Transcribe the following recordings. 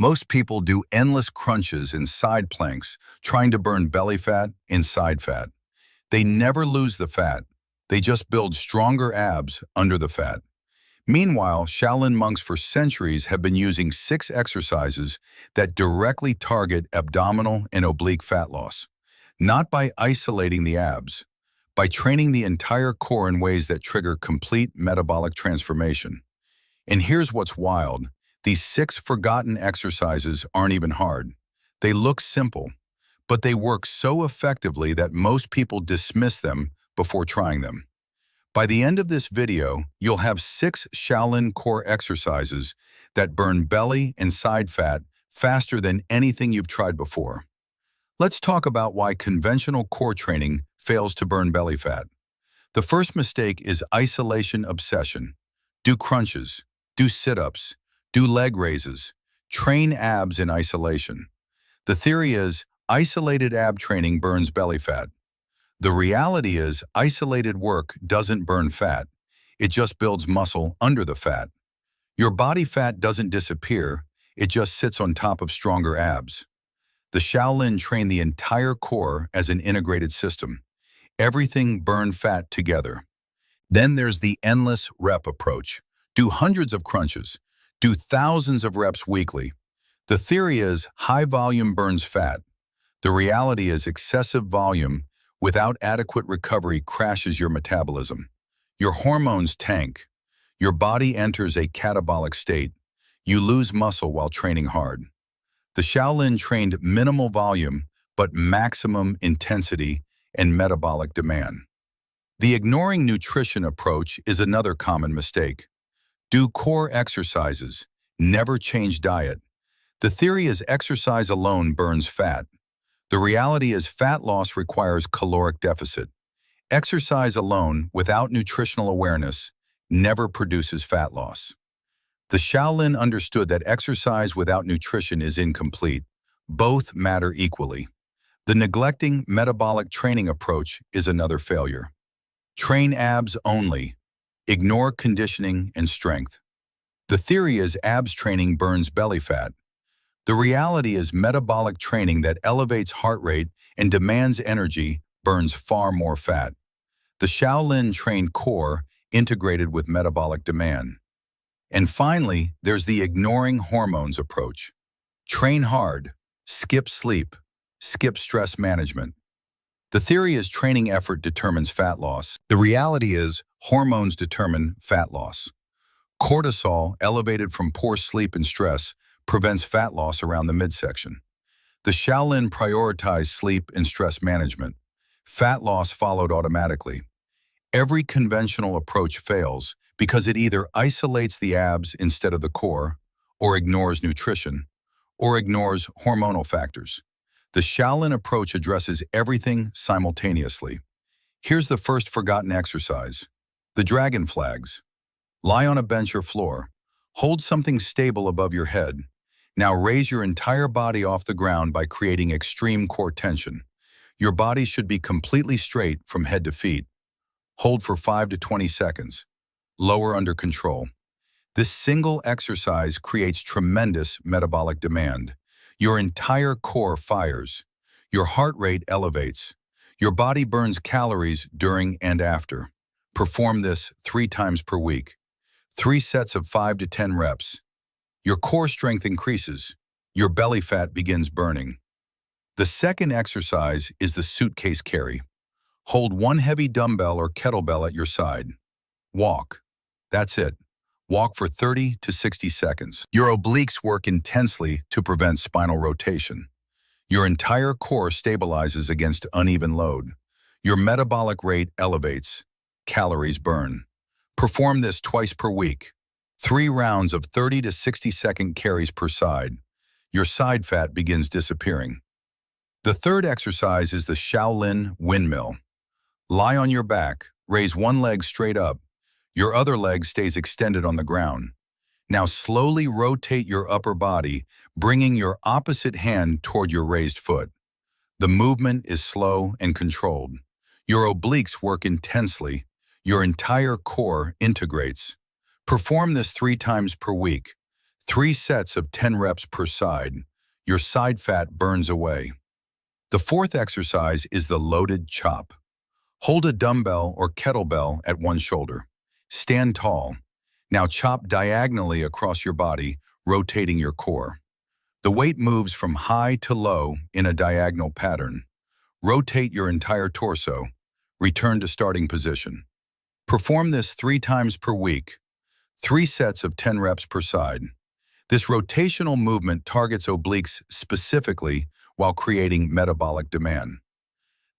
Most people do endless crunches and side planks, trying to burn belly fat and side fat. They never lose the fat. They just build stronger abs under the fat. Meanwhile, Shaolin monks for centuries have been using 6 exercises that directly target abdominal and oblique fat loss, not by isolating the abs, by training the entire core in ways that trigger complete metabolic transformation. And here's what's wild. These 6 forgotten exercises aren't even hard. They look simple, but they work so effectively that most people dismiss them before trying them. By the end of this video, you'll have 6 Shaolin core exercises that burn belly and side fat faster than anything you've tried before. Let's talk about why conventional core training fails to burn belly fat. The first mistake is isolation obsession. Do crunches, do sit-ups, do leg raises, train abs in isolation. The theory is isolated ab training burns belly fat. The reality is isolated work doesn't burn fat. It just builds muscle under the fat. Your body fat doesn't disappear. It just sits on top of stronger abs. The Shaolin train the entire core as an integrated system. Everything burned fat together. Then there's the endless rep approach. Do hundreds of crunches. Do thousands of reps weekly. The theory is high volume burns fat. The reality is excessive volume without adequate recovery crashes your metabolism. Your hormones tank. Your body enters a catabolic state. You lose muscle while training hard. The Shaolin trained minimal volume, but maximum intensity and metabolic demand. The ignoring nutrition approach is another common mistake. Do core exercises, never change diet. The theory is exercise alone burns fat. The reality is fat loss requires caloric deficit. Exercise alone, without nutritional awareness, never produces fat loss. The Shaolin understood that exercise without nutrition is incomplete. Both matter equally. The neglecting metabolic training approach is another failure. Train abs only. Ignore conditioning and strength. The theory is abs training burns belly fat. The reality is metabolic training that elevates heart rate and demands energy burns far more fat. The Shaolin trained core integrated with metabolic demand. And finally, there's the ignoring hormones approach. Train hard, skip sleep, skip stress management. The theory is training effort determines fat loss. The reality is hormones determine fat loss. Cortisol, elevated from poor sleep and stress, prevents fat loss around the midsection. The Shaolin prioritized sleep and stress management. Fat loss followed automatically. Every conventional approach fails because it either isolates the abs instead of the core, or ignores nutrition, or ignores hormonal factors. The Shaolin approach addresses everything simultaneously. Here's the first forgotten exercise. The dragon flags. Lie on a bench or floor. Hold something stable above your head. Now raise your entire body off the ground by creating extreme core tension. Your body should be completely straight from head to feet. Hold for 5 to 20 seconds. Lower under control. This single exercise creates tremendous metabolic demand. Your entire core fires. Your heart rate elevates. Your body burns calories during and after. Perform this 3 times per week. 3 sets of 5 to 10 reps. Your core strength increases. Your belly fat begins burning. The second exercise is the suitcase carry. Hold 1 heavy dumbbell or kettlebell at your side. Walk. That's it. Walk for 30 to 60 seconds. Your obliques work intensely to prevent spinal rotation. Your entire core stabilizes against uneven load. Your metabolic rate elevates. Calories burn. Perform this twice per week. 3 rounds of 30 to 60-second carries per side. Your side fat begins disappearing. The third exercise is the Shaolin windmill. Lie on your back, raise 1 leg straight up. Your other leg stays extended on the ground. Now slowly rotate your upper body, bringing your opposite hand toward your raised foot. The movement is slow and controlled. Your obliques work intensely. Your entire core integrates. Perform this 3 times per week. 3 sets of 10 reps per side. Your side fat burns away. The fourth exercise is the loaded chop. Hold a dumbbell or kettlebell at one shoulder. Stand tall. Now chop diagonally across your body, rotating your core. The weight moves from high to low in a diagonal pattern. Rotate your entire torso. Return to starting position. Perform this 3 times per week. 3 sets of 10 reps per side. This rotational movement targets obliques specifically while creating metabolic demand.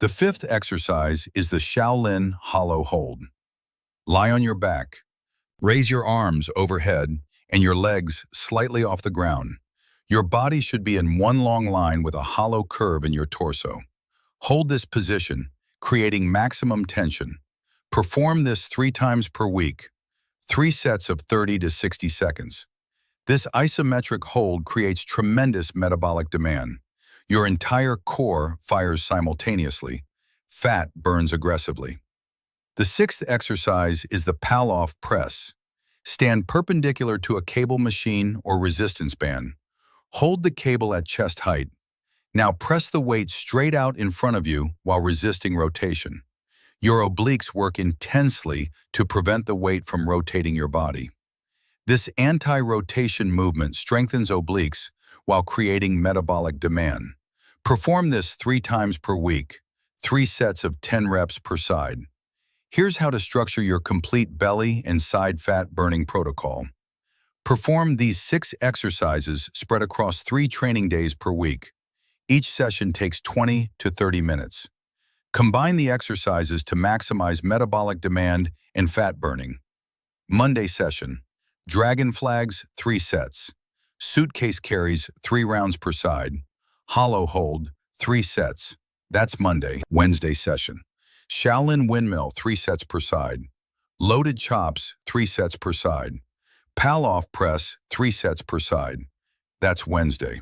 The fifth exercise is the Shaolin hollow hold. Lie on your back. Raise your arms overhead and your legs slightly off the ground. Your body should be in one long line with a hollow curve in your torso. Hold this position, creating maximum tension. Perform this 3 times per week, 3 sets of 30 to 60 seconds. This isometric hold creates tremendous metabolic demand. Your entire core fires simultaneously. Fat burns aggressively. The sixth exercise is the pull-off press. Stand perpendicular to a cable machine or resistance band. Hold the cable at chest height. Now press the weight straight out in front of you while resisting rotation. Your obliques work intensely to prevent the weight from rotating your body. This anti-rotation movement strengthens obliques while creating metabolic demand. Perform this 3 times per week, 3 sets of 10 reps per side. Here's how to structure your complete belly and side fat burning protocol. Perform these 6 exercises spread across 3 training days per week. Each session takes 20 to 30 minutes. Combine the exercises to maximize metabolic demand and fat burning. Monday session. Dragon flags, 3 sets. Suitcase carries, 3 rounds per side. Hollow hold, 3 sets. That's Monday. Wednesday session. Shaolin windmill, 3 sets per side. Loaded chops, 3 sets per side. Pull-off press, 3 sets per side. That's Wednesday.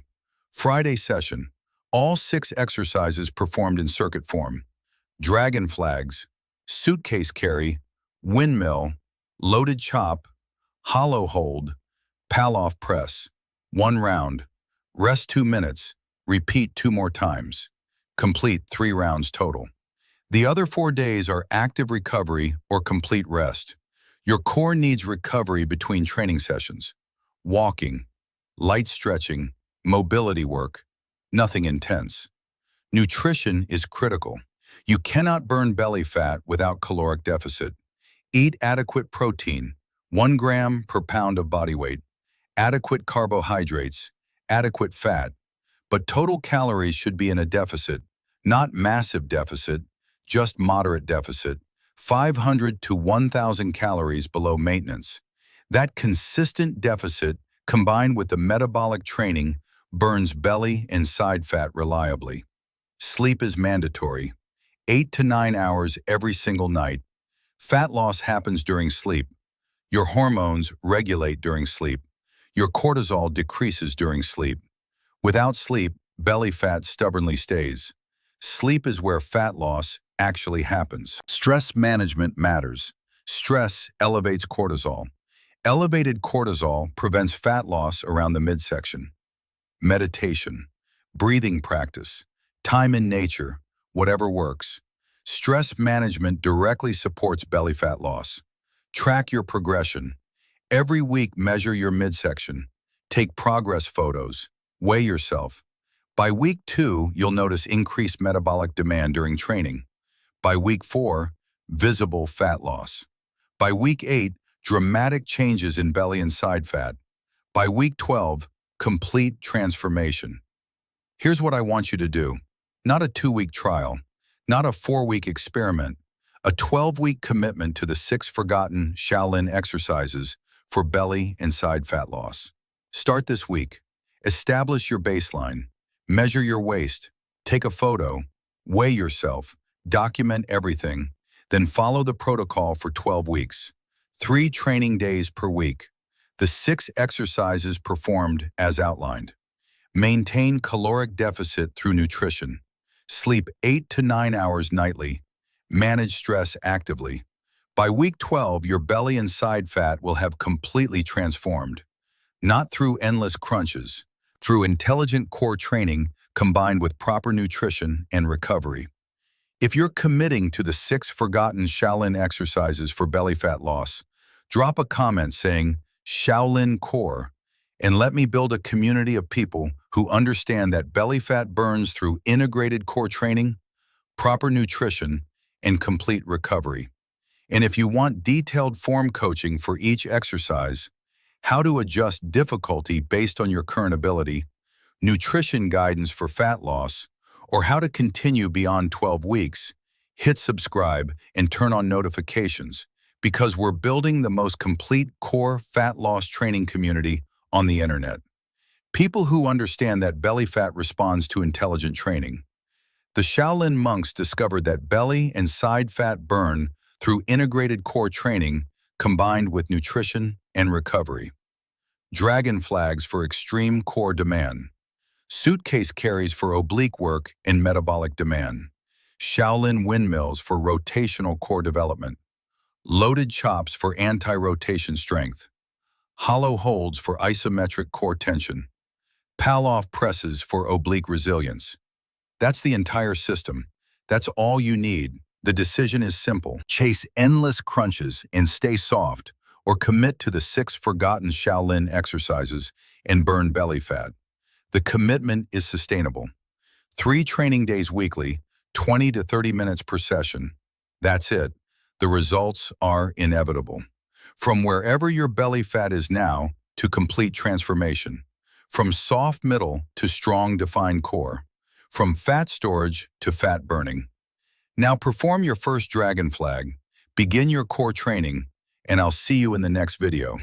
Friday session. All 6 exercises performed in circuit form. Dragon flags, suitcase carry, windmill, loaded chop, hollow hold, pull-off press. 1 round. Rest 2 minutes. Repeat 2 more times. Complete 3 rounds total. The other 4 days are active recovery or complete rest. Your core needs recovery between training sessions. Walking, light stretching, mobility work, nothing intense. Nutrition is critical. You cannot burn belly fat without caloric deficit. Eat adequate protein, 1 gram per pound of body weight, adequate carbohydrates, adequate fat, but total calories should be in a deficit, not massive deficit, just moderate deficit, 500 to 1,000 calories below maintenance. That consistent deficit, combined with the metabolic training, burns belly and side fat reliably. Sleep is mandatory. 8 to 9 hours every single night. Fat loss happens during sleep. Your hormones regulate during sleep. Your cortisol decreases during sleep. Without sleep, belly fat stubbornly stays. Sleep is where fat loss actually happens. Stress management matters. Stress elevates cortisol. Elevated cortisol prevents fat loss around the midsection. Meditation, breathing practice, time in nature, whatever works. Stress management directly supports belly fat loss. Track your progression. Every week, measure your midsection. Take progress photos. Weigh yourself. By week 2, you'll notice increased metabolic demand during training. By week 4, visible fat loss. By week 8, dramatic changes in belly and side fat. By week 12, complete transformation. Here's what I want you to do. Not a 2-week trial, not a 4-week experiment, a 12-week commitment to the 6 forgotten Shaolin exercises for belly and side fat loss. Start this week. Establish your baseline. Measure your waist. Take a photo. Weigh yourself. Document everything. Then follow the protocol for 12 weeks. 3 training days per week. The 6 exercises performed as outlined. Maintain caloric deficit through nutrition. Sleep 8 to 9 hours nightly. Manage stress actively. By week 12, your belly and side fat will have completely transformed. not through endless crunches, through intelligent core training combined with proper nutrition and recovery. If you're committing to the 6 forgotten Shaolin exercises for belly fat loss, drop a comment saying Shaolin Core and let me build a community of people who understand that belly fat burns through integrated core training, proper nutrition, and complete recovery. And if you want detailed form coaching for each exercise, how to adjust difficulty based on your current ability, nutrition guidance for fat loss, or how to continue beyond 12 weeks, hit subscribe and turn on notifications because we're building the most complete core fat loss training community on the internet. People who understand that belly fat responds to intelligent training. The Shaolin monks discovered that belly and side fat burn through integrated core training combined with nutrition and recovery. Dragon flags for extreme core demand. Suitcase carries for oblique work and metabolic demand. Shaolin windmills for rotational core development. Loaded chops for anti-rotation strength. Hollow holds for isometric core tension. Pal-off presses for oblique resilience. That's the entire system. That's all you need. The decision is simple. Chase endless crunches and stay soft, or commit to the 6 forgotten Shaolin exercises and burn belly fat. The commitment is sustainable. 3 training days weekly, 20 to 30 minutes per session. That's it. The results are inevitable. From wherever your belly fat is now to complete transformation. From soft middle to strong defined core. From fat storage to fat burning. Now perform your first dragon flag, begin your core training, and I'll see you in the next video.